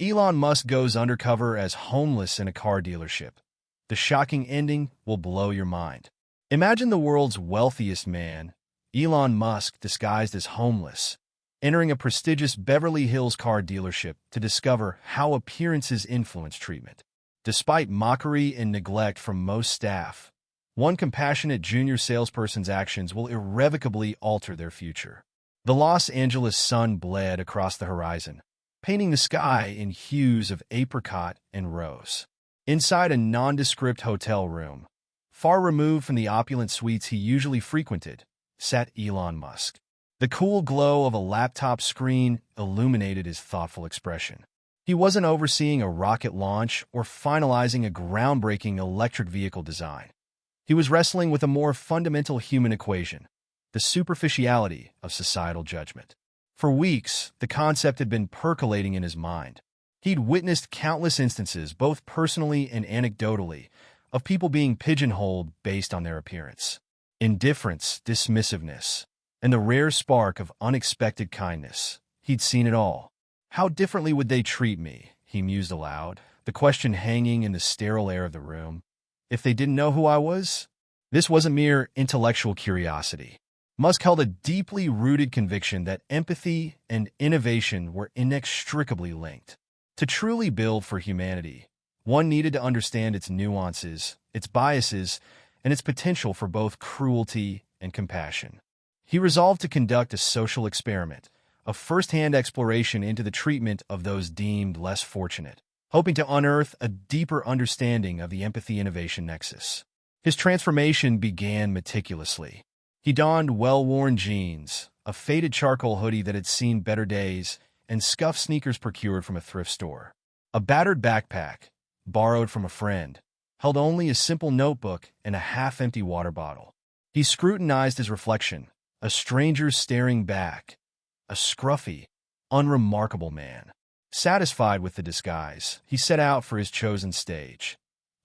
Elon Musk goes undercover as homeless in a car dealership. The shocking ending will blow your mind. Imagine the world's wealthiest man, Elon Musk, disguised as homeless, entering a prestigious Beverly Hills car dealership to discover how appearances influence treatment. Despite mockery and neglect from most staff, one compassionate junior salesperson's actions will irrevocably alter their future. The Los Angeles sun bled across the horizon, painting the sky in hues of apricot and rose. Inside a nondescript hotel room, far removed from the opulent suites he usually frequented, sat Elon Musk. The cool glow of a laptop screen illuminated his thoughtful expression. He wasn't overseeing a rocket launch or finalizing a groundbreaking electric vehicle design. He was wrestling with a more fundamental human equation: the superficiality of societal judgment. For weeks, the concept had been percolating in his mind. He'd witnessed countless instances, both personally and anecdotally, of people being pigeonholed based on their appearance. Indifference, dismissiveness, and the rare spark of unexpected kindness. He'd seen it all. How differently would they treat me? He mused aloud, the question hanging in the sterile air of the room. If they didn't know who I was? This wasn't mere intellectual curiosity. Musk held a deeply rooted conviction that empathy and innovation were inextricably linked. To truly build for humanity, one needed to understand its nuances, its biases, and its potential for both cruelty and compassion. He resolved to conduct a social experiment, a first-hand exploration into the treatment of those deemed less fortunate, hoping to unearth a deeper understanding of the empathy-innovation nexus. His transformation began meticulously. He donned well-worn jeans, a faded charcoal hoodie that had seen better days, and scuffed sneakers procured from a thrift store. A battered backpack, borrowed from a friend, held only a simple notebook and a half-empty water bottle. He scrutinized his reflection, a stranger staring back, a scruffy, unremarkable man. Satisfied with the disguise, he set out for his chosen stage.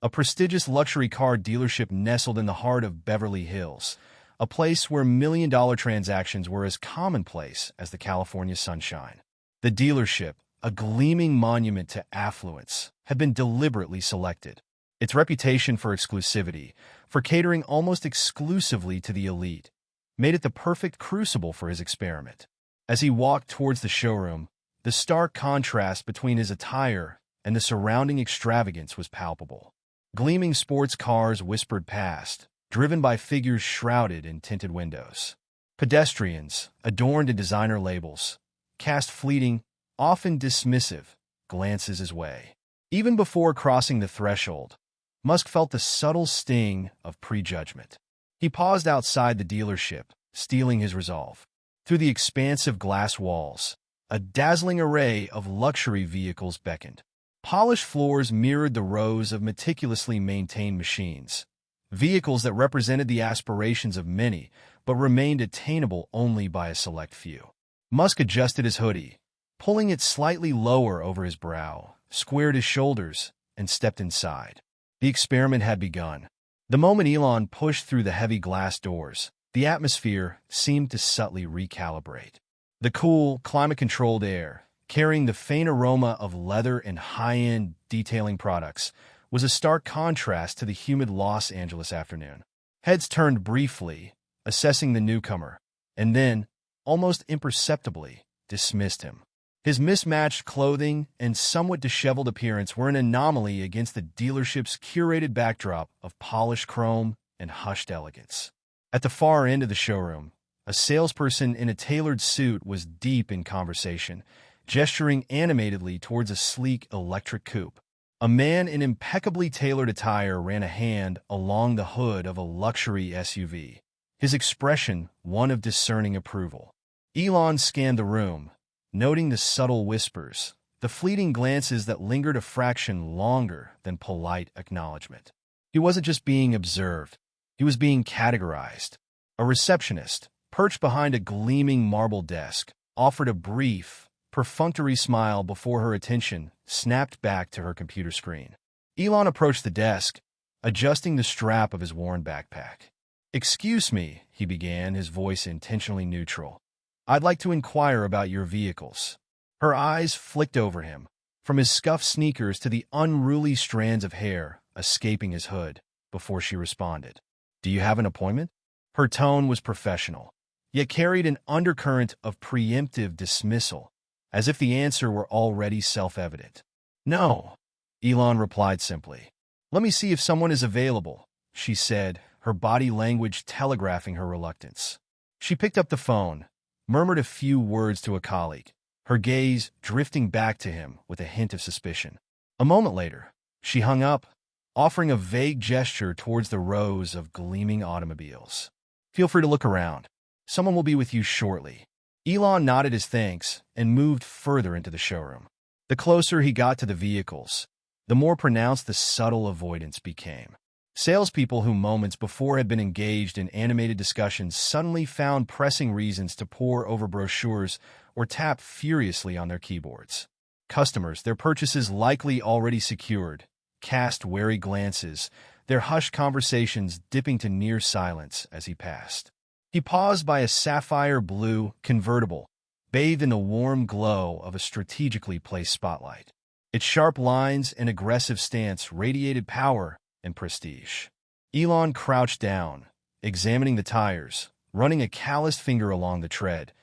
A prestigious luxury car dealership nestled in the heart of Beverly Hills, a place where million-dollar transactions were as commonplace as the California sunshine. The dealership, a gleaming monument to affluence, had been deliberately selected. Its reputation for exclusivity, for catering almost exclusively to the elite, made it the perfect crucible for his experiment. As he walked towards the showroom, the stark contrast between his attire and the surrounding extravagance was palpable. Gleaming sports cars whispered past, driven by figures shrouded in tinted windows. Pedestrians, adorned in designer labels, cast fleeting, often dismissive, glances his way. Even before crossing the threshold, Musk felt the subtle sting of prejudgment. He paused outside the dealership, steeling his resolve. Through the expansive glass walls, a dazzling array of luxury vehicles beckoned. Polished floors mirrored the rows of meticulously maintained machines, vehicles that represented the aspirations of many, but remained attainable only by a select few. Musk adjusted his hoodie, pulling it slightly lower over his brow, squared his shoulders, and stepped inside. The experiment had begun. The moment Elon pushed through the heavy glass doors, the atmosphere seemed to subtly recalibrate. The cool, climate-controlled air, carrying the faint aroma of leather and high-end detailing products, was a stark contrast to the humid Los Angeles afternoon. Heads turned briefly, assessing the newcomer, and then, almost imperceptibly, dismissed him. His mismatched clothing and somewhat disheveled appearance were an anomaly against the dealership's curated backdrop of polished chrome and hushed elegance. At the far end of the showroom, a salesperson in a tailored suit was deep in conversation, gesturing animatedly towards a sleek electric coupe. A man in impeccably tailored attire ran a hand along the hood of a luxury SUV, his expression one of discerning approval. Elon scanned the room, noting the subtle whispers, the fleeting glances that lingered a fraction longer than polite acknowledgement. He wasn't just being observed, he was being categorized. A receptionist, perched behind a gleaming marble desk, offered a brief, perfunctory smile before her attention snapped back to her computer screen. Elon approached the desk, adjusting the strap of his worn backpack. "Excuse me," he began, his voice intentionally neutral. "I'd like to inquire about your vehicles." Her eyes flicked over him. from his scuffed sneakers to the unruly strands of hair escaping his hood, before she responded. "Do you have an appointment?" Her tone was professional, yet carried an undercurrent of preemptive dismissal, as if the answer were already self-evident. "No," Elon replied simply. "Let me see if someone is available," she said, her body language telegraphing her reluctance. She picked up the phone, murmured a few words to a colleague, her gaze drifting back to him with a hint of suspicion. A moment later, she hung up, offering a vague gesture towards the rows of gleaming automobiles. "Feel free to look around. Someone will be with you shortly." Elon nodded his thanks and moved further into the showroom. The closer he got to the vehicles, the more pronounced the subtle avoidance became. Salespeople who moments before had been engaged in animated discussions suddenly found pressing reasons to pore over brochures or tap furiously on their keyboards. Customers, their purchases likely already secured, cast wary glances, their hushed conversations dipping to near silence as he passed. He paused by a sapphire blue convertible, bathed in the warm glow of a strategically placed spotlight. Its sharp lines and aggressive stance radiated power and prestige. Elon crouched down, examining the tires, running a calloused finger along the tread,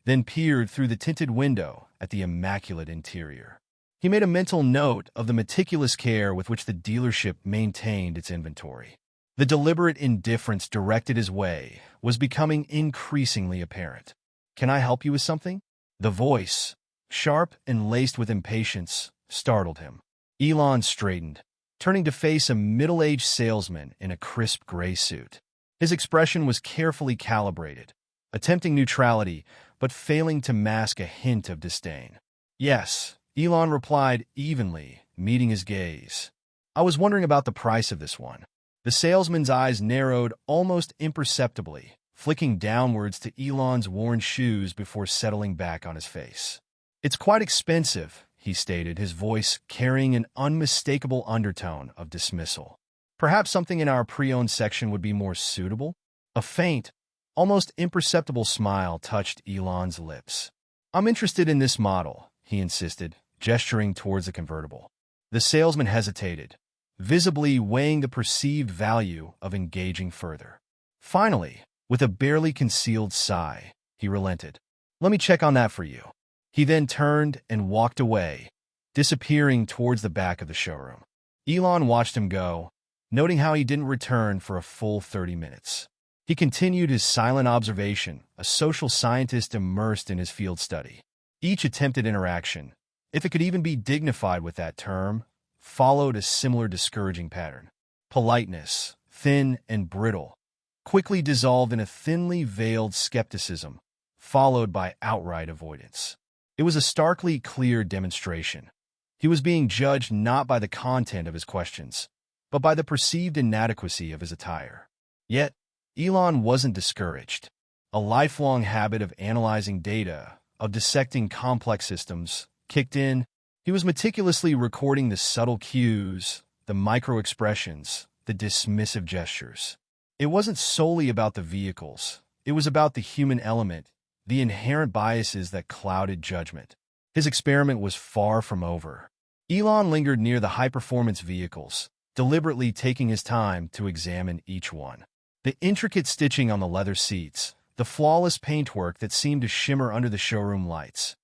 then peered through the tinted window at the immaculate interior. He made a mental note of the meticulous care with which the dealership maintained its inventory. The deliberate indifference directed his way was becoming increasingly apparent. "Can I help you with something?" The voice, sharp and laced with impatience, startled him. Elon straightened, turning to face a middle-aged salesman in a crisp gray suit. His expression was carefully calibrated, attempting neutrality, but failing to mask a hint of disdain. "Yes," Elon replied evenly, meeting his gaze. "I was wondering about the price of this one." The salesman's eyes narrowed almost imperceptibly, flicking downwards to Elon's worn shoes before settling back on his face. "It's quite expensive," he stated, his voice carrying an unmistakable undertone of dismissal. "Perhaps something in our pre-owned section would be more suitable?" A faint, almost imperceptible smile touched Elon's lips. "I'm interested in this model," he insisted, gesturing towards the convertible. The salesman hesitated, visibly weighing the perceived value of engaging further. Finally, with a barely concealed sigh, he relented. "Let me check on that for you." He then turned and walked away, disappearing towards the back of the showroom. Elon watched him go, noting how he didn't return for a full 30 minutes. He continued his silent observation, a social scientist immersed in his field study. Each attempted interaction, if it could even be dignified with that term, followed a similar discouraging pattern. Politeness, thin and brittle, quickly dissolved in a thinly veiled skepticism, followed by outright avoidance. It was a starkly clear demonstration. He was being judged not by the content of his questions, but by the perceived inadequacy of his attire. Yet, Elon wasn't discouraged. A lifelong habit of analyzing data, of dissecting complex systems, kicked in. He was meticulously recording the subtle cues, the micro-expressions, the dismissive gestures. It wasn't solely about the vehicles. It was about the human element, the inherent biases that clouded judgment. His experiment was far from over. Elon lingered near the high-performance vehicles, deliberately taking his time to examine each one. The intricate stitching on the leather seats, the flawless paintwork that seemed to shimmer under the showroom lights.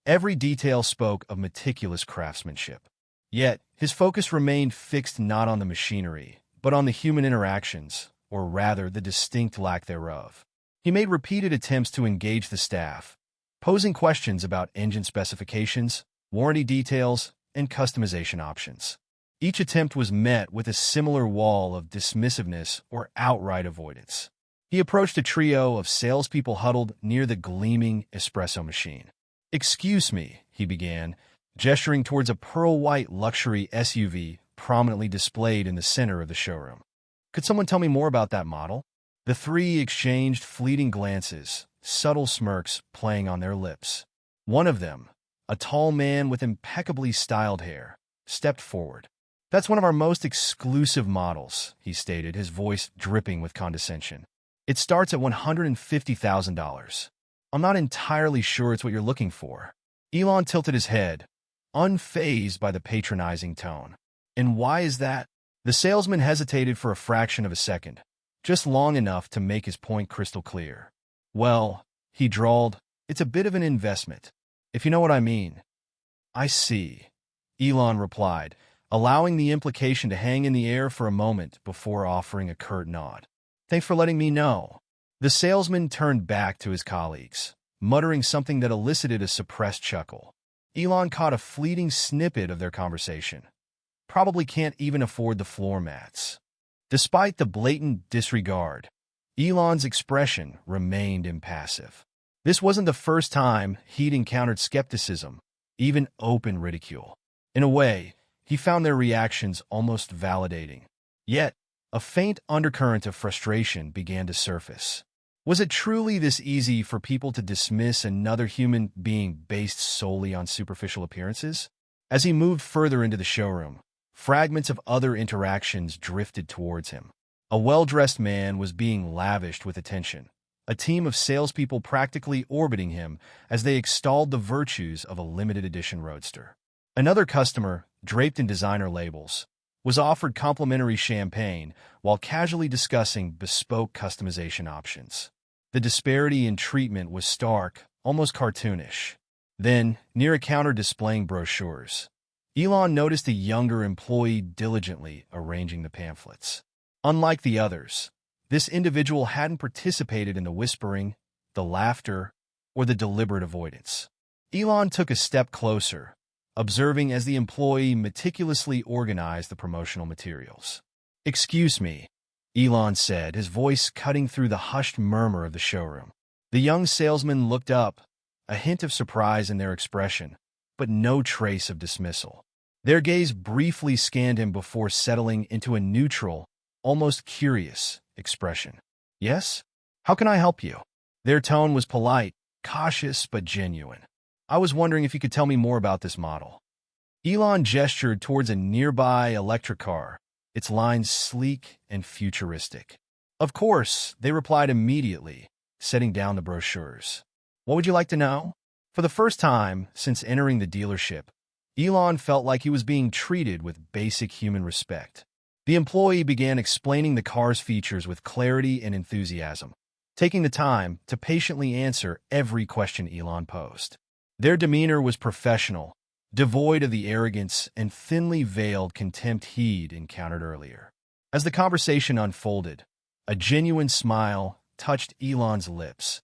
Every detail spoke of meticulous craftsmanship. Yet, his focus remained fixed not on the machinery, but on the human interactions, or rather the distinct lack thereof. He made repeated attempts to engage the staff, posing questions about engine specifications, warranty details, and customization options. Each attempt was met with a similar wall of dismissiveness or outright avoidance. He approached a trio of salespeople huddled near the gleaming espresso machine. "Excuse me," he began, gesturing towards a pearl-white luxury SUV prominently displayed in the center of the showroom. "Could someone tell me more about that model?" The three exchanged fleeting glances, subtle smirks playing on their lips. One of them, a tall man with impeccably styled hair, stepped forward. "That's one of our most exclusive models," he stated, his voice dripping with condescension. "It starts at $150,000. I'm not entirely sure it's what you're looking for." Elon tilted his head, unfazed by the patronizing tone. And why is that? The salesman hesitated for a fraction of a second, just long enough to make his point crystal clear. Well, he drawled, it's a bit of an investment, if you know what I mean. I see, Elon replied, allowing the implication to hang in the air for a moment before offering a curt nod. Thanks for letting me know. The salesman turned back to his colleagues, muttering something that elicited a suppressed chuckle. Elon caught a fleeting snippet of their conversation. Probably can't even afford the floor mats. Despite the blatant disregard, Elon's expression remained impassive. This wasn't the first time he'd encountered skepticism, even open ridicule. In a way, he found their reactions almost validating. Yet, a faint undercurrent of frustration began to surface. Was it truly this easy for people to dismiss another human being based solely on superficial appearances? As he moved further into the showroom, fragments of other interactions drifted towards him. A well-dressed man was being lavished with attention, a team of salespeople practically orbiting him as they extolled the virtues of a limited-edition roadster. Another customer, draped in designer labels, was offered complimentary champagne while casually discussing bespoke customization options. The disparity in treatment was stark, almost cartoonish. Then, near a counter displaying brochures, Elon noticed a younger employee diligently arranging the pamphlets. Unlike the others, this individual hadn't participated in the whispering, the laughter, or the deliberate avoidance. Elon took a step closer, observing as the employee meticulously organized the promotional materials. "Excuse me," Elon said, his voice cutting through the hushed murmur of the showroom. The young salesman looked up, a hint of surprise in their expression, but no trace of dismissal. Their gaze briefly scanned him before settling into a neutral, almost curious expression. "Yes? How can I help you?" Their tone was polite, cautious, but genuine. "I was wondering if you could tell me more about this model." Elon gestured towards a nearby electric car, its lines sleek and futuristic. "Of course," they replied immediately, setting down the brochures. "What would you like to know?" For the first time since entering the dealership, Elon felt like he was being treated with basic human respect. The employee began explaining the car's features with clarity and enthusiasm, taking the time to patiently answer every question Elon posed. Their demeanor was professional, devoid of the arrogance and thinly veiled contempt he'd encountered earlier. As the conversation unfolded, a genuine smile touched Elon's lips,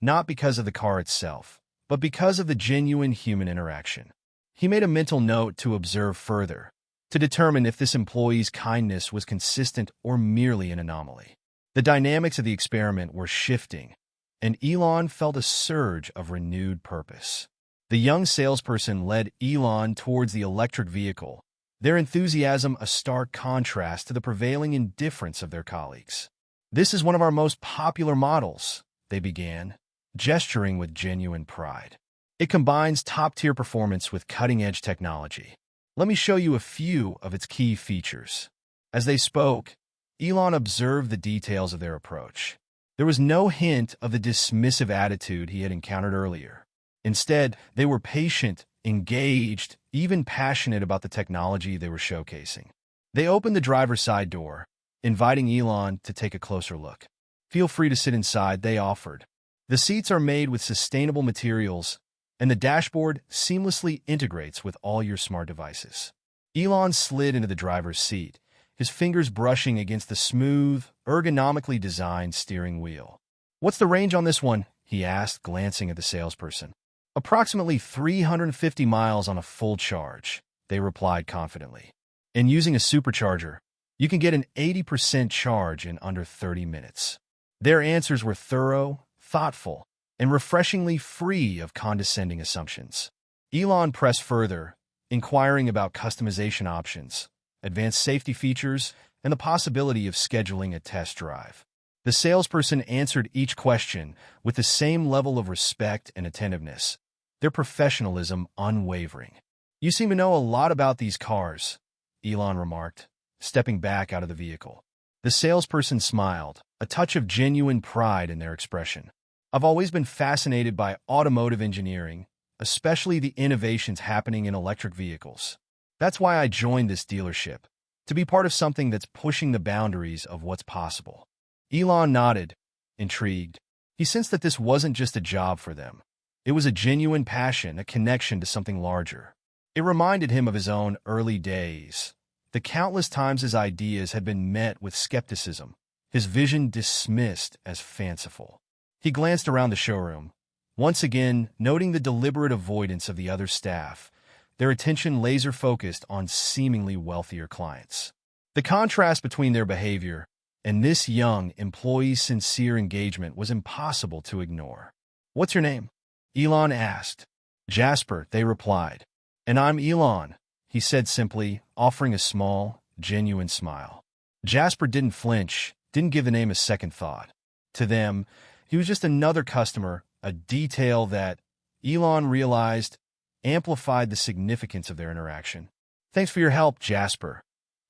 not because of the car itself, but because of the genuine human interaction. He made a mental note to observe further, to determine if this employee's kindness was consistent or merely an anomaly. The dynamics of the experiment were shifting, and Elon felt a surge of renewed purpose. The young salesperson led Elon towards the electric vehicle, their enthusiasm a stark contrast to the prevailing indifference of their colleagues. "This is one of our most popular models," they began, gesturing with genuine pride. "It combines top-tier performance with cutting-edge technology. Let me show you a few of its key features." As they spoke, Elon observed the details of their approach. There was no hint of the dismissive attitude he had encountered earlier. Instead, they were patient, engaged, even passionate about the technology they were showcasing. They opened the driver's side door, inviting Elon to take a closer look. "Feel free to sit inside," they offered. "The seats are made with sustainable materials, and the dashboard seamlessly integrates with all your smart devices." Elon slid into the driver's seat, his fingers brushing against the smooth, ergonomically designed steering wheel. "What's the range on this one?" he asked, glancing at the salesperson. "Approximately 350 miles on a full charge," they replied confidently. "And using a supercharger, you can get an 80% charge in under 30 minutes. Their answers were thorough, thoughtful, and refreshingly free of condescending assumptions. Elon pressed further, inquiring about customization options, advanced safety features, and the possibility of scheduling a test drive. The salesperson answered each question with the same level of respect and attentiveness, their professionalism unwavering. "You seem to know a lot about these cars," Elon remarked, stepping back out of the vehicle. The salesperson smiled, a touch of genuine pride in their expression. "I've always been fascinated by automotive engineering, especially the innovations happening in electric vehicles. That's why I joined this dealership, to be part of something that's pushing the boundaries of what's possible. Elon nodded, intrigued. He sensed that this wasn't just a job for them. It was a genuine passion, a connection to something larger. It reminded him of his own early days, the countless times his ideas had been met with skepticism, his vision dismissed as fanciful. He glanced around the showroom, once again noting the deliberate avoidance of the other staff, their attention laser-focused on seemingly wealthier clients. The contrast between their behavior and this young employee's sincere engagement was impossible to ignore. "What's your name?" Elon asked. "Jasper," they replied. "And I'm Elon," he said simply, offering a small, genuine smile. Jasper didn't flinch, didn't give the name a second thought. To them, he was just another customer, a detail that, Elon realized, amplified the significance of their interaction. "Thanks for your help, Jasper,"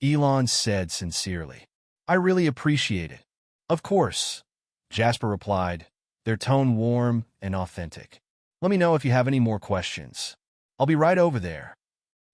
Elon said sincerely. "I really appreciate it." "Of course," Jasper replied, their tone warm and authentic. "Let me know if you have any more questions. I'll be right over there."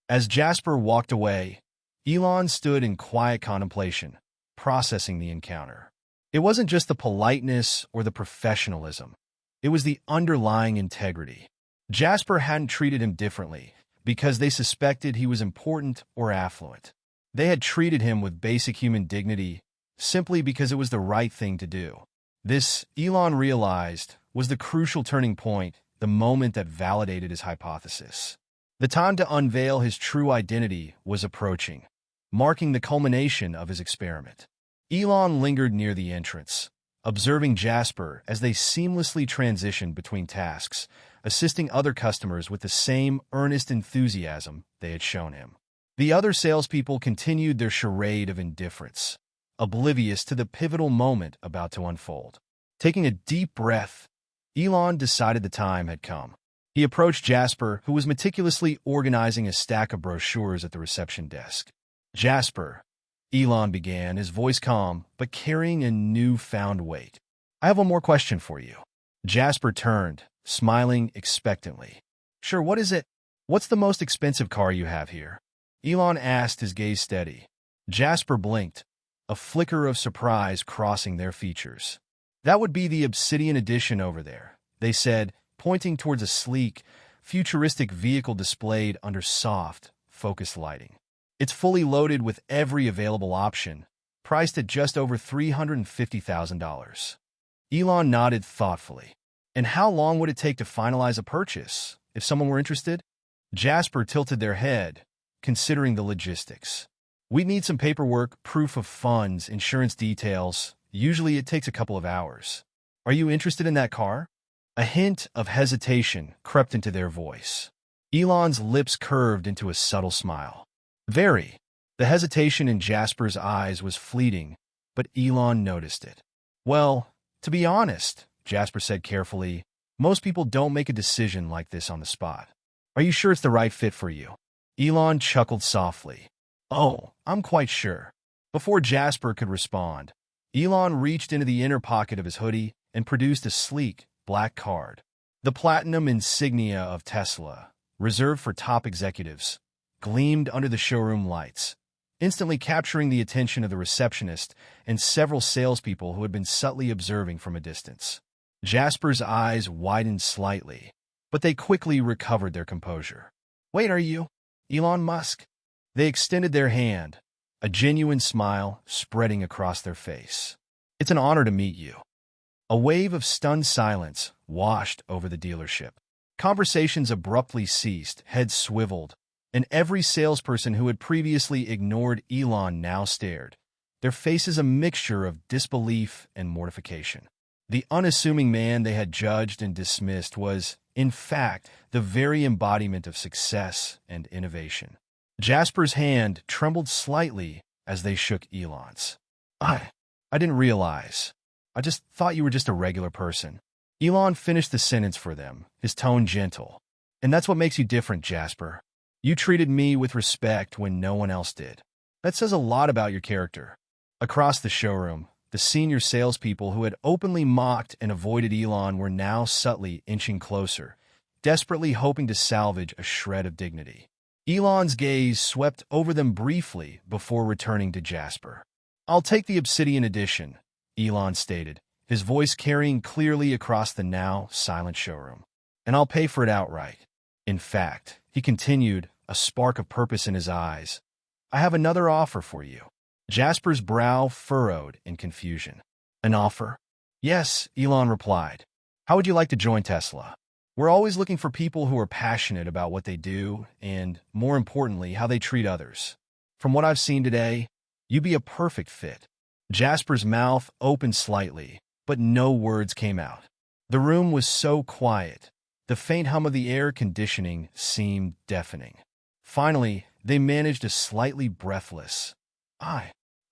As Jasper walked away, Elon stood in quiet contemplation, processing the encounter. It wasn't just the politeness or the professionalism. It was the underlying integrity. Jasper hadn't treated him differently because they suspected he was important or affluent. They had treated him with basic human dignity simply because it was the right thing to do. This, Elon realized, was the crucial turning point, the moment that validated his hypothesis. The time to unveil his true identity was approaching, marking the culmination of his experiment. Elon lingered near the entrance, observing Jasper as they seamlessly transitioned between tasks, assisting other customers with the same earnest enthusiasm they had shown him. The other salespeople continued their charade of indifference, oblivious to the pivotal moment about to unfold. Taking a deep breath, Elon decided the time had come. He approached Jasper, who was meticulously organizing a stack of brochures at the reception desk. "Jasper," Elon began, his voice calm, but carrying a newfound weight. "I have one more question for you." Jasper turned, smiling expectantly. "Sure, what is it?" "What's the most expensive car you have here?" Elon asked, his gaze steady. Jasper blinked, a flicker of surprise crossing their features. "That would be the Obsidian Edition over there," they said, pointing towards a sleek, futuristic vehicle displayed under soft, focused lighting. "It's fully loaded with every available option, priced at just over $350,000. Elon nodded thoughtfully. "And how long would it take to finalize a purchase, if someone were interested?" Jasper tilted their head, considering the logistics. "We'd need some paperwork, proof of funds, insurance details. Usually it takes a couple of hours. Are you interested in that car?" A hint of hesitation crept into their voice. Elon's lips curved into a subtle smile. "Very." The hesitation in Jasper's eyes was fleeting, but Elon noticed it. "Well, to be honest," Jasper said carefully, "most people don't make a decision like this on the spot. Are you sure it's the right fit for you?" Elon chuckled softly. "Oh, I'm quite sure." Before Jasper could respond, Elon reached into the inner pocket of his hoodie and produced a sleek, black card. The platinum insignia of Tesla, reserved for top executives, gleamed under the showroom lights, instantly capturing the attention of the receptionist and several salespeople who had been subtly observing from a distance. Jasper's eyes widened slightly, but they quickly recovered their composure. "Wait, are you Elon Musk?" They extended their hand, a genuine smile spreading across their face. "It's an honor to meet you." A wave of stunned silence washed over the dealership. Conversations abruptly ceased, heads swiveled, and every salesperson who had previously ignored Elon now stared, their faces a mixture of disbelief and mortification. The unassuming man they had judged and dismissed was, in fact, the very embodiment of success and innovation. Jasper's hand trembled slightly as they shook Elon's. I didn't realize. I just thought you were just a regular person." Elon finished the sentence for them, his tone gentle. "And that's what makes you different, Jasper. You treated me with respect when no one else did. That says a lot about your character." Across the showroom, the senior salespeople who had openly mocked and avoided Elon were now subtly inching closer, desperately hoping to salvage a shred of dignity. Elon's gaze swept over them briefly before returning to Jasper. "I'll take the Obsidian Edition," Elon stated, his voice carrying clearly across the now silent showroom. "And I'll pay for it outright. In fact," he continued, a spark of purpose in his eyes, "I have another offer for you." Jasper's brow furrowed in confusion. "An offer?" "Yes," Elon replied. "How would you like to join Tesla? We're always looking for people who are passionate about what they do and, more importantly, how they treat others. From what I've seen today, you'd be a perfect fit." Jasper's mouth opened slightly, but no words came out. The room was so quiet. The faint hum of the air conditioning seemed deafening. Finally, they managed a slightly breathless, I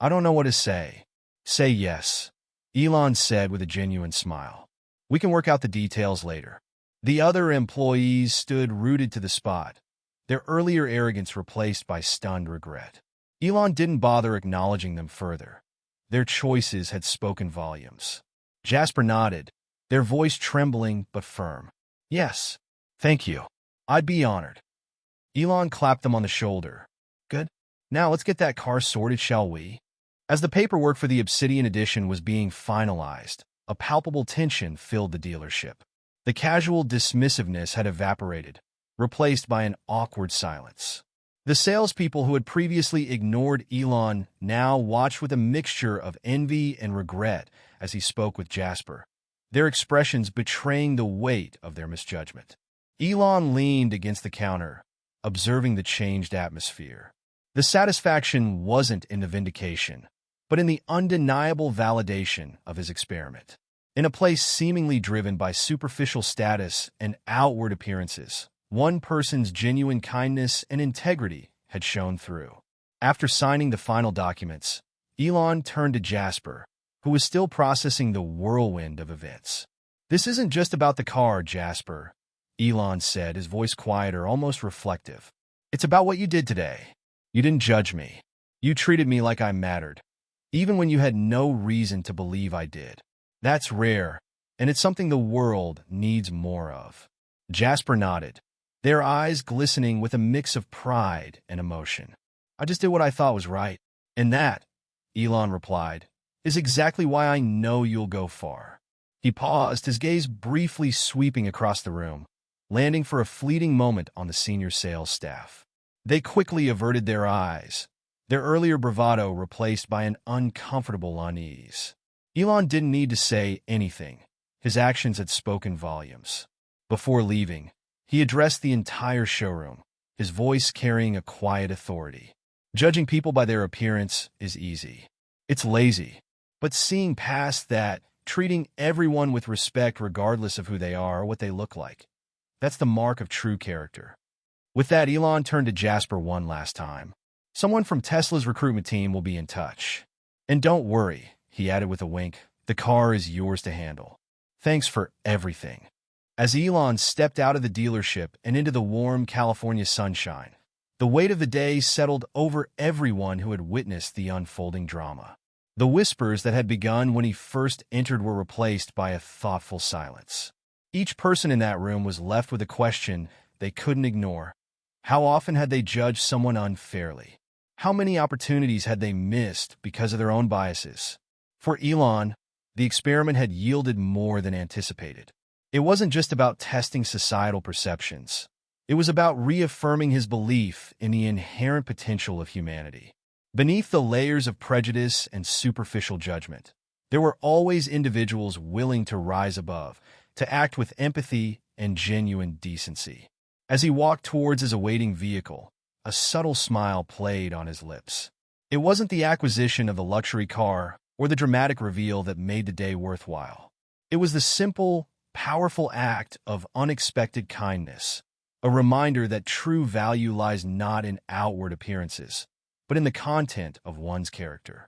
don't know what to say." "Say yes," Elon said with a genuine smile. "We can work out the details later." The other employees stood rooted to the spot, their earlier arrogance replaced by stunned regret. Elon didn't bother acknowledging them further. Their choices had spoken volumes. Jasper nodded, their voice trembling but firm. "Yes, thank you. I'd be honored." Elon clapped them on the shoulder. "Good. Now let's get that car sorted, shall we?" As the paperwork for the Obsidian Edition was being finalized, a palpable tension filled the dealership. The casual dismissiveness had evaporated, replaced by an awkward silence. The salespeople who had previously ignored Elon now watched with a mixture of envy and regret as he spoke with Jasper, their expressions betraying the weight of their misjudgment. Elon leaned against the counter, observing the changed atmosphere. The satisfaction wasn't in the vindication, but in the undeniable validation of his experiment. In a place seemingly driven by superficial status and outward appearances, one person's genuine kindness and integrity had shone through. After signing the final documents, Elon turned to Jasper, who was still processing the whirlwind of events. "This isn't just about the car, Jasper," Elon said, his voice quieter, almost reflective. "It's about what you did today. You didn't judge me. You treated me like I mattered, even when you had no reason to believe I did. That's rare, and it's something the world needs more of." Jasper nodded, their eyes glistening with a mix of pride and emotion. "I just did what I thought was right. And that," Elon replied, "is exactly why I know you'll go far." He paused, his gaze briefly sweeping across the room, landing for a fleeting moment on the senior sales staff. They quickly averted their eyes, their earlier bravado replaced by an uncomfortable unease. Elon didn't need to say anything. His actions had spoken volumes. Before leaving, he addressed the entire showroom, his voice carrying a quiet authority. "Judging people by their appearance is easy. It's lazy. But seeing past that, treating everyone with respect regardless of who they are or what they look like, that's the mark of true character." With that, Elon turned to Jasper one last time. "Someone from Tesla's recruitment team will be in touch. And don't worry," he added with a wink, "the car is yours to handle. Thanks for everything." As Elon stepped out of the dealership and into the warm California sunshine, the weight of the day settled over everyone who had witnessed the unfolding drama. The whispers that had begun when he first entered were replaced by a thoughtful silence. Each person in that room was left with a question they couldn't ignore. How often had they judged someone unfairly? How many opportunities had they missed because of their own biases? For Elon, the experiment had yielded more than anticipated. It wasn't just about testing societal perceptions. It was about reaffirming his belief in the inherent potential of humanity. Beneath the layers of prejudice and superficial judgment, there were always individuals willing to rise above, to act with empathy and genuine decency. As he walked towards his awaiting vehicle, a subtle smile played on his lips. It wasn't the acquisition of the luxury car or the dramatic reveal that made the day worthwhile. It was the simple, powerful act of unexpected kindness, a reminder that true value lies not in outward appearances, but in the content of one's character.